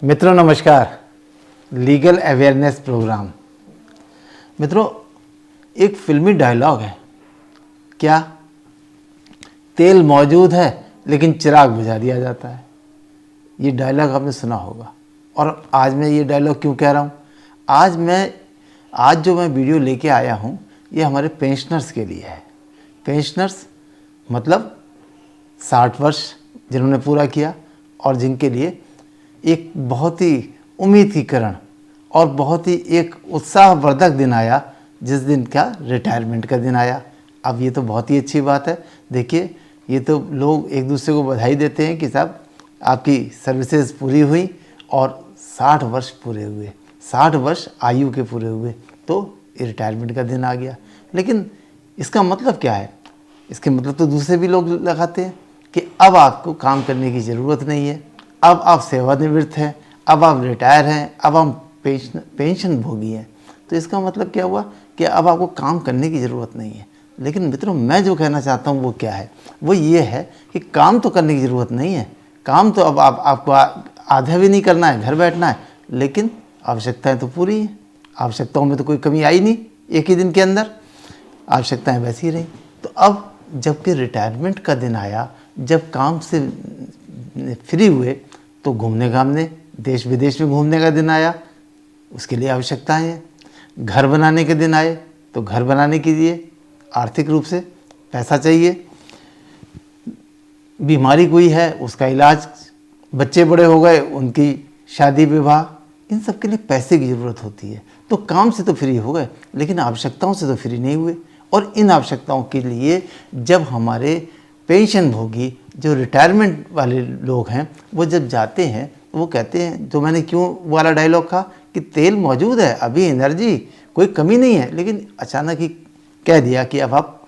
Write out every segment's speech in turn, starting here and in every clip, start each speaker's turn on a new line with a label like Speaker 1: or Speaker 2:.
Speaker 1: मित्रों नमस्कार। Legal awareness program. मित्रों, एक फिल्मी डायलॉग है, क्या? तेल मौजूद है लेकिन चिराग बुझा दिया जाता है। ये डायलॉग आपने सुना होगा। और आज मैं ये डायलॉग क्यों कह रहा हूँ? आज जो मैं वीडियो लेके आया हूँ ये हमारे पेंशनर्स के लिए है। पेंशनर्स मतलब 60 वर्ष जिन्होंने पूरा किया और जिनके लिए एक बहुत ही उम्मीद की किरण और बहुत ही एक उत्साहवर्धक दिन आया, जिस दिन का रिटायरमेंट का दिन आया। अब ये तो बहुत ही अच्छी बात है। देखिए, ये तो लोग एक दूसरे को बधाई देते हैं कि साहब आपकी सर्विसेज पूरी हुई और 60 वर्ष पूरे हुए, 60 वर्ष आयु के पूरे हुए, तो रिटायरमेंट का दिन आ गया। लेकिन इसका मतलब क्या है? इसके मतलब तो दूसरे भी लोग लगाते हैं कि अब आपको काम करने की ज़रूरत नहीं है, अब आप सेवानिवृत्त हैं, अब आप रिटायर हैं, अब आप पेंशन भोगी हैं। तो इसका मतलब क्या हुआ कि अब आपको काम करने की ज़रूरत नहीं है। लेकिन मित्रों, मैं जो कहना चाहता हूँ वो क्या है? वो ये है कि काम तो करने की ज़रूरत नहीं है। काम तो अब आपको आधा भी नहीं करना है, घर बैठना है, लेकिन आवश्यकताएँ तो पूरी हैं। आवश्यकताओं में तो कोई कमी आई नहीं, एक ही दिन के अंदर आवश्यकताएँ वैसी ही रहीं। तो अब जबकि रिटायरमेंट का दिन आया, जब काम से फ्री हुए, तो घूमने घामने देश विदेश में घूमने का दिन आया, उसके लिए आवश्यकताएं हैं। घर बनाने के दिन आए तो घर बनाने के लिए आर्थिक रूप से पैसा चाहिए। बीमारी कोई है उसका इलाज, बच्चे बड़े हो गए उनकी शादी विवाह, इन सब के लिए पैसे की ज़रूरत होती है। तो काम से तो फ्री हो गए, लेकिन आवश्यकताओं से तो फ्री नहीं हुए। और इन आवश्यकताओं के लिए जब हमारे पेंशन भोगी जो रिटायरमेंट वाले लोग हैं वो जब जाते हैं तो वो कहते हैं, जो मैंने क्यों वाला डायलॉग कहा कि तेल मौजूद है, अभी एनर्जी कोई कमी नहीं है, लेकिन अचानक ही कह दिया कि अब आप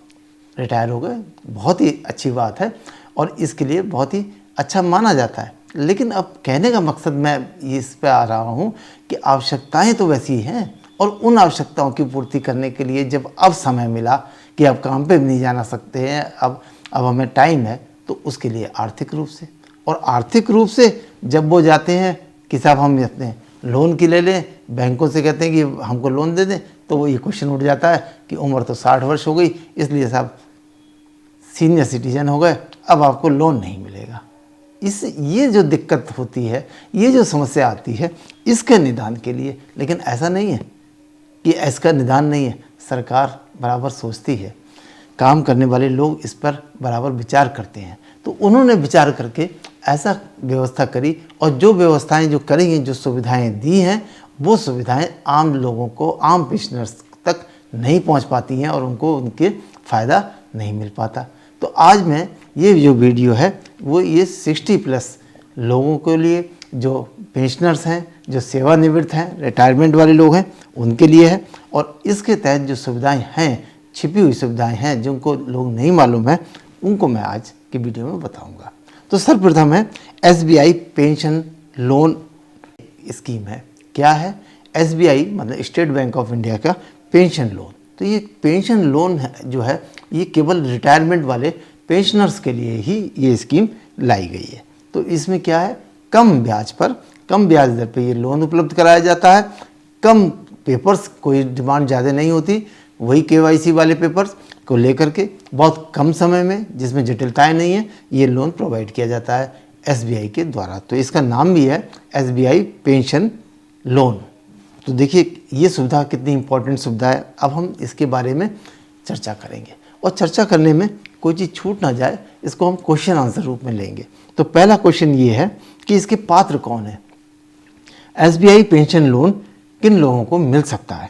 Speaker 1: रिटायर हो गए। बहुत ही अच्छी बात है और इसके लिए बहुत ही अच्छा माना जाता है। लेकिन अब कहने का मकसद मैं इस पर आ रहा हूँ कि आवश्यकताएँ तो वैसी हैं, और उन आवश्यकताओं की पूर्ति करने के लिए जब अब समय मिला कि अब काम पे भी नहीं जाना सकते हैं, अब हमें टाइम है, तो उसके लिए आर्थिक रूप से, और आर्थिक रूप से जब वो जाते हैं कि साहब हम अपने लोन की ले लें, बैंकों से कहते हैं कि हमको लोन दे दें, तो वो ये क्वेश्चन उठ जाता है कि उम्र तो 60 वर्ष हो गई, इसलिए साहब सीनियर सिटीजन हो गए, अब आपको लोन नहीं मिलेगा। ये जो दिक्कत होती है, ये जो समस्या आती है, इसके निदान के लिए, लेकिन ऐसा नहीं है कि इसका निदान नहीं है, सरकार बराबर सोचती है, काम करने वाले लोग इस पर बराबर विचार करते हैं। तो उन्होंने विचार करके ऐसा व्यवस्था करी, और जो व्यवस्थाएं जो करेंगी, जो सुविधाएं दी हैं, वो सुविधाएं आम लोगों को, आम पेंशनर्स तक नहीं पहुंच पाती हैं और उनको उनके फ़ायदा नहीं मिल पाता। तो आज मैं ये जो वीडियो है वो ये 60+ लोगों के लिए, जो पेंशनर्स हैं, जो सेवानिवृत्त हैं, रिटायरमेंट वाले लोग हैं, उनके लिए है। और इसके तहत जो सुविधाएं हैं, छिपी हुई सुविधाएं हैं जिनको लोग नहीं मालूम है, उनको मैं आज की वीडियो में बताऊंगा। तो सर्वप्रथम है SBI पेंशन लोन स्कीम है। क्या है? SBI मतलब स्टेट बैंक ऑफ इंडिया का पेंशन लोन। तो ये पेंशन लोन जो है ये केवल रिटायरमेंट वाले पेंशनर्स के लिए ही ये स्कीम लाई गई है। तो इसमें क्या है, कम ब्याज पर, कम ब्याज दर पे ये लोन उपलब्ध कराया जाता है। कम पेपर्स, कोई डिमांड ज़्यादा नहीं होती, वही KYC वाले पेपर्स को लेकर के बहुत कम समय में, जिसमें जटिलताएं नहीं है, ये लोन प्रोवाइड किया जाता है SBI के द्वारा। तो इसका नाम भी है SBI पेंशन लोन। तो देखिए ये सुविधा कितनी इम्पोर्टेंट सुविधा है। अब हम इसके बारे में चर्चा करेंगे, और चर्चा करने में कोई चीज़ छूट ना जाए, इसको हम क्वेश्चन आंसर रूप में लेंगे। तो पहला क्वेश्चन ये है कि इसके पात्र कौन है? SBI पेंशन लोन किन लोगों को मिल सकता है?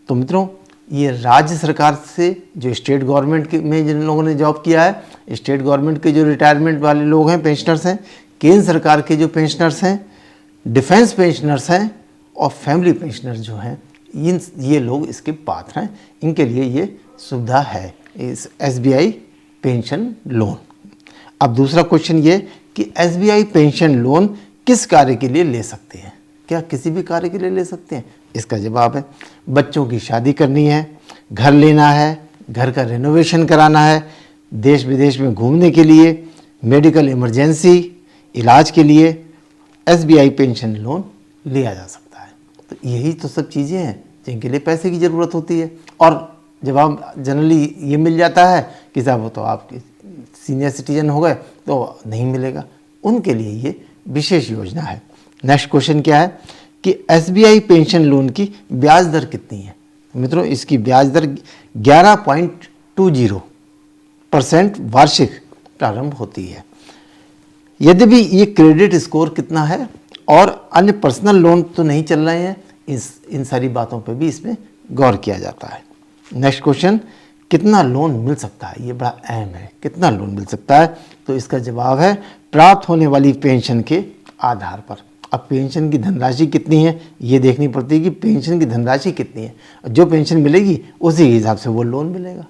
Speaker 1: तो मित्रों, ये राज्य सरकार से, जो स्टेट गवर्नमेंट में जिन लोगों ने जॉब किया है, स्टेट गवर्नमेंट के जो रिटायरमेंट वाले लोग हैं, पेंशनर्स हैं, केंद्र सरकार के जो पेंशनर्स हैं, डिफेंस पेंशनर्स हैं, और फैमिली पेंशनर्स जो हैं, ये लोग इसके पात्र हैं। इनके लिए ये सुविधा है, इस SBI पेंशन लोन। अब दूसरा क्वेश्चन ये कि SBI पेंशन लोन किस कार्य के लिए ले सकते हैं? क्या किसी भी कार्य के लिए ले सकते हैं? इसका जवाब है, बच्चों की शादी करनी है, घर लेना है, घर का रेनोवेशन कराना है, देश विदेश में घूमने के लिए, मेडिकल इमरजेंसी, इलाज के लिए SBI पेंशन लोन लिया जा सकता है। तो यही तो सब चीज़ें हैं जिनके लिए पैसे की ज़रूरत होती है। और जब आप जनरली ये मिल जाता है कि साहब वो तो आपके सीनियर सिटीजन हो गए तो नहीं मिलेगा, उनके लिए ये विशेष योजना है। नेक्स्ट क्वेश्चन क्या है कि SBI पेंशन लोन की ब्याज दर कितनी है। मित्रों, इसकी ब्याज दर 11.20% वार्षिक प्रारंभ होती है। यद्यपि ये क्रेडिट स्कोर कितना है और अन्य पर्सनल लोन तो नहीं चल रहे हैं, इन सारी बातों पे भी इसमें गौर किया जाता है। नेक्स्ट क्वेश्चन, कितना लोन मिल सकता है, ये बड़ा अहम है। कितना लोन मिल सकता है, तो इसका जवाब है प्राप्त होने वाली पेंशन के आधार पर। अब पेंशन की धनराशि कितनी है ये देखनी पड़ती है कि पेंशन की धनराशि कितनी है, जो पेंशन मिलेगी उसी हिसाब से वो लोन मिलेगा।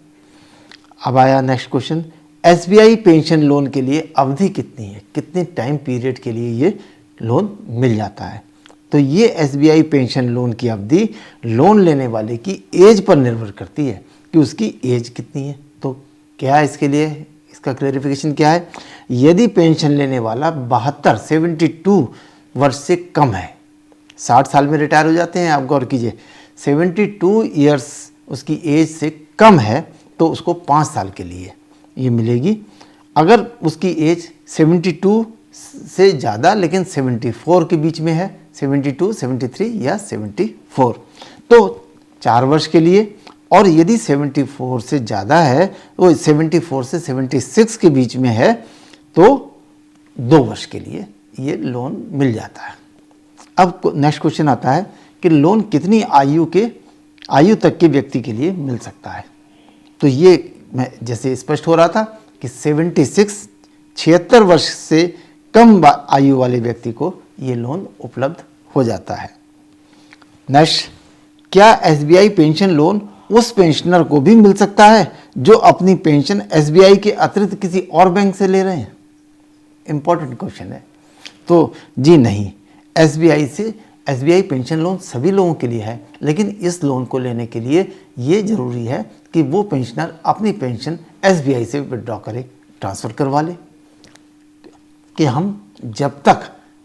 Speaker 1: अब आया next question, SBI pension loan के लिए अवधि कितनी है, कितने टाइम पीरियड के लिए ये लोन मिल जाता है। तो ये SBI पेंशन लोन की अवधि लोन लेने वाले की एज पर निर्भर करती है कि उसकी एज कितनी है। तो क्या इसके लिए इसका क्लैरिफिकेशन क्या है, यदि पेंशन लेने वाला 72 वर्ष से कम है, 60 साल में रिटायर हो जाते हैं, आप गौर कीजिए, 72 ईयर्स उसकी एज से कम है तो उसको 5 साल के लिए ये मिलेगी। अगर उसकी एज 72 से ज़्यादा लेकिन 74 के बीच में है, 72, 73 या 74, तो 4 वर्ष के लिए। और यदि 74 से ज़्यादा है, वो 74 से 76 के बीच में है, तो 2 वर्ष के लिए ये लोन मिल जाता है। अब नेक्स्ट क्वेश्चन आता है कि लोन कितनी आयु तक के व्यक्ति के लिए मिल सकता है। तो ये मैं जैसे स्पष्ट हो रहा था कि 76 वर्ष से कम आयु वाले व्यक्ति को ये लोन उपलब्ध हो जाता है। नेक्स्ट, क्या SBI पेंशन लोन उस पेंशनर को भी मिल सकता है जो अपनी पेंशन SBI के अतिरिक्त किसी और बैंक से ले रहे हैं। इंपॉर्टेंट क्वेश्चन है। तो जी नहीं, SBI पेंशन लोन सभी लोगों के लिए है, लेकिन इस लोन को लेने के लिए ये ज़रूरी है कि वो पेंशनर अपनी पेंशन SBI से विड्रॉ करे, ट्रांसफ़र करवा ले। कि हम जब तक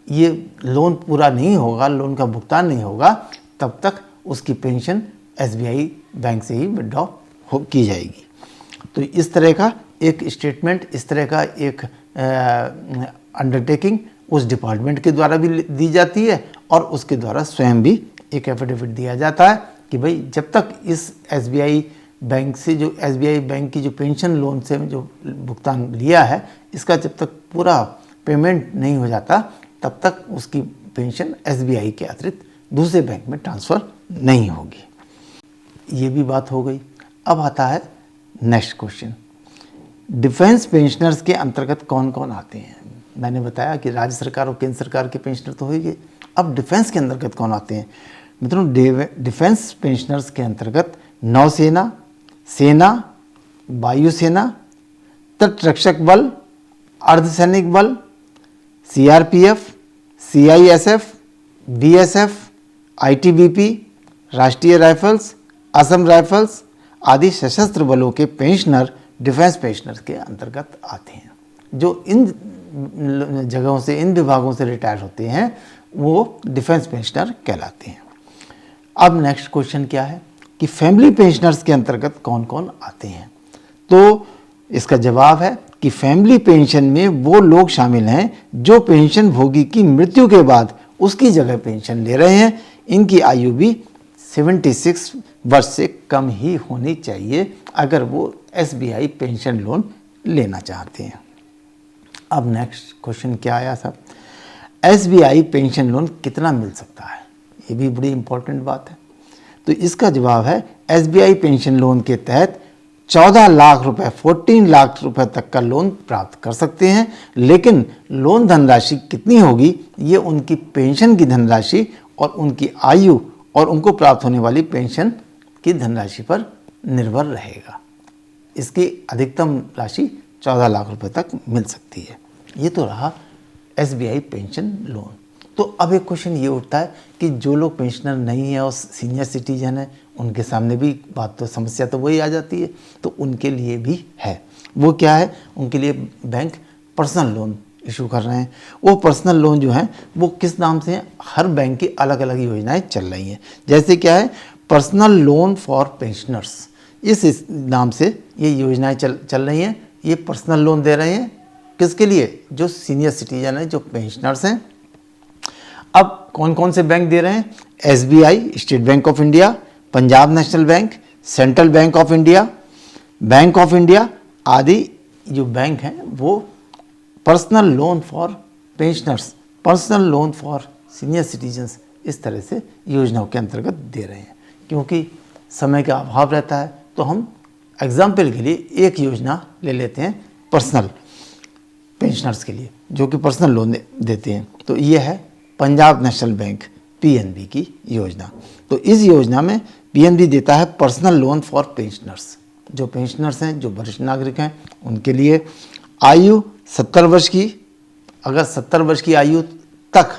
Speaker 1: ये लोन पूरा नहीं होगा, लोन का भुगतान नहीं होगा, तब तक उसकी पेंशन SBI बैंक से ही विड्रॉ की जाएगी। तो इस तरह का एक स्टेटमेंट, इस तरह का एक अंडरटेकिंग उस डिपार्टमेंट के द्वारा भी दी जाती है और उसके द्वारा स्वयं भी एक एफिडेविट दिया जाता है कि भाई जब तक इस SBI बैंक से जो SBI बैंक की जो पेंशन लोन से जो भुगतान लिया है, इसका जब तक पूरा पेमेंट नहीं हो जाता, तब तक उसकी पेंशन SBI के अतिरिक्त दूसरे बैंक में ट्रांसफ़र नहीं होगी। ये भी बात हो गई। अब आता है नेक्स्ट क्वेश्चन, डिफेंस पेंशनर्स के अंतर्गत कौन कौन आते हैं। मैंने बताया कि राज्य सरकार और केंद्र सरकार के पेंशनर तो हो ही गए। अब डिफेंस के अंतर्गत कौन आते हैं। मित्रों, डिफेंस पेंशनर्स के अंतर्गत नौसेना, सेना, वायुसेना, तटरक्षक बल, अर्धसैनिक बल, CRPF, CISF, BSF, ITBP, राष्ट्रीय राइफल्स, असम राइफल्स आदि सशस्त्र बलों के पेंशनर डिफेंस पेंशनर्स के अंतर्गत आते हैं। जो इन जगहों से, इन विभागों से रिटायर होते हैं, वो डिफेंस पेंशनर कहलाते हैं। अब नेक्स्ट क्वेश्चन क्या है कि फैमिली पेंशनर्स के अंतर्गत कौन कौन आते हैं। तो इसका जवाब है कि फैमिली पेंशन में वो लोग शामिल हैं जो पेंशन भोगी की मृत्यु के बाद उसकी जगह पेंशन ले रहे हैं। इनकी आयु भी 76 वर्ष से कम ही होनी चाहिए अगर वो SBI पेंशन लोन लेना चाहते हैं। अब नेक्स्ट क्वेश्चन क्या आया साहब, SBI पेंशन लोन कितना मिल सकता है। ये भी बड़ी इंपॉर्टेंट बात है। तो इसका जवाब है SBI पेंशन लोन के तहत 14 लाख रुपए, 14 लाख रुपए तक का लोन प्राप्त कर सकते हैं। लेकिन लोन धनराशि कितनी होगी ये उनकी पेंशन की धनराशि और उनकी आयु और उनको प्राप्त होने वाली पेंशन की धनराशि पर निर्भर रहेगा। इसकी अधिकतम राशि 14 लाख रुपए तक मिल सकती है। ये तो रहा SBI पेंशन लोन। तो अब एक क्वेश्चन ये उठता है कि जो लोग पेंशनर नहीं है और सीनियर सिटीजन है, उनके सामने भी बात तो समस्या तो वही आ जाती है। तो उनके लिए भी है। वो क्या है, उनके लिए बैंक पर्सनल लोन इशू कर रहे हैं। वो पर्सनल लोन जो हैं वो किस नाम से हैं, हर बैंक की अलग अलग योजनाएं चल रही हैं। जैसे क्या है, पर्सनल लोन फॉर पेंशनर्स, इस नाम से ये योजनाएं चल रही हैं। ये पर्सनल लोन दे रहे हैं किसके लिए, जो सीनियर सिटीजन हैं, जो पेंशनर्स हैं। अब कौन कौन से बैंक दे रहे हैं, SBI state bank of India, Punjab national bank, central bank of India आदि जो बैंक हैं वो personal loan for pensioners, personal loan for senior citizens, इस तरह से योजनाओं के अंतर्गत दे रहे हैं। क्योंकि समय का अभाव रहता है तो हम एग्जाम्पल के लिए एक योजना ले लेते हैं पर्सनल पेंशनर्स के लिए, जो कि पर्सनल लोन देते हैं। तो ये है पंजाब नेशनल बैंक PNB की योजना। तो इस योजना में PNB देता है पर्सनल लोन फॉर पेंशनर्स, जो पेंशनर्स हैं, जो वरिष्ठ नागरिक हैं, उनके लिए आयु 70 वर्ष की, अगर 70 वर्ष की आयु तक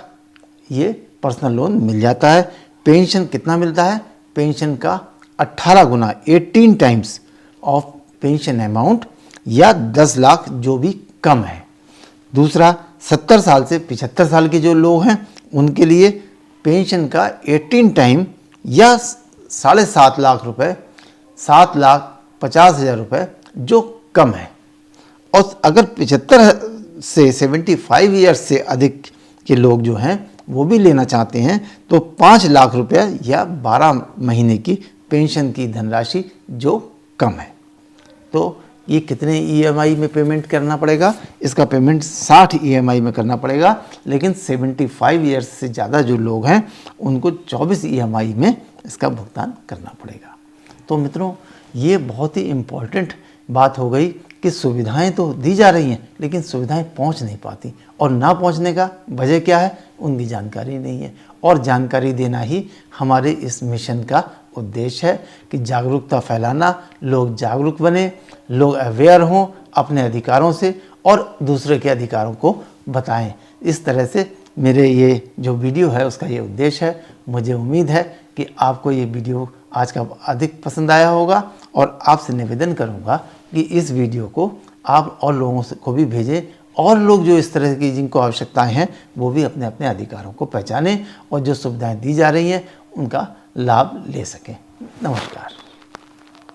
Speaker 1: ये पर्सनल लोन मिल जाता है। पेंशन कितना मिलता है, पेंशन का 18 गुना 18 टाइम्स ऑफ पेंशन अमाउंट, या 10 लाख जो भी कम है। दूसरा, 70 साल से 75 साल के जो लोग हैं उनके लिए पेंशन का 18 टाइम या 7.5 लाख रुपए, 7,50,000 रुपये जो कम है। और अगर 75 से 75 ईयर्स से अधिक के लोग जो हैं वो भी लेना चाहते हैं तो 5 लाख रुपये या 12 महीने की पेंशन की धनराशि जो कम है। तो ये कितने EMI में पेमेंट करना पड़ेगा, इसका पेमेंट 60 EMI में करना पड़ेगा। लेकिन 75 ईयर्स से ज़्यादा जो लोग हैं उनको 24 EMI में इसका भुगतान करना पड़ेगा। तो मित्रों, ये बहुत ही इम्पॉर्टेंट बात हो गई कि सुविधाएं तो दी जा रही हैं लेकिन सुविधाएं पहुंच नहीं पाती, और ना पहुंचने का वजह क्या है, उनकी जानकारी नहीं है। और जानकारी देना ही हमारे इस मिशन का उद्देश्य है कि जागरूकता फैलाना, लोग जागरूक बने, लोग अवेयर हों अपने अधिकारों से और दूसरे के अधिकारों को बताएं। इस तरह से मेरे ये जो वीडियो है उसका ये उद्देश्य है। मुझे उम्मीद है कि आपको ये वीडियो आज का अधिक पसंद आया होगा, और आपसे निवेदन करूंगा कि इस वीडियो को आप और लोगों को भी भेजें, और लोग जो इस तरह की जिनको आवश्यकताएं हैं वो भी अपने अपने अधिकारों को पहचानें और जो सुविधाएं दी जा रही हैं उनका लाभ ले सकें। नमस्कार।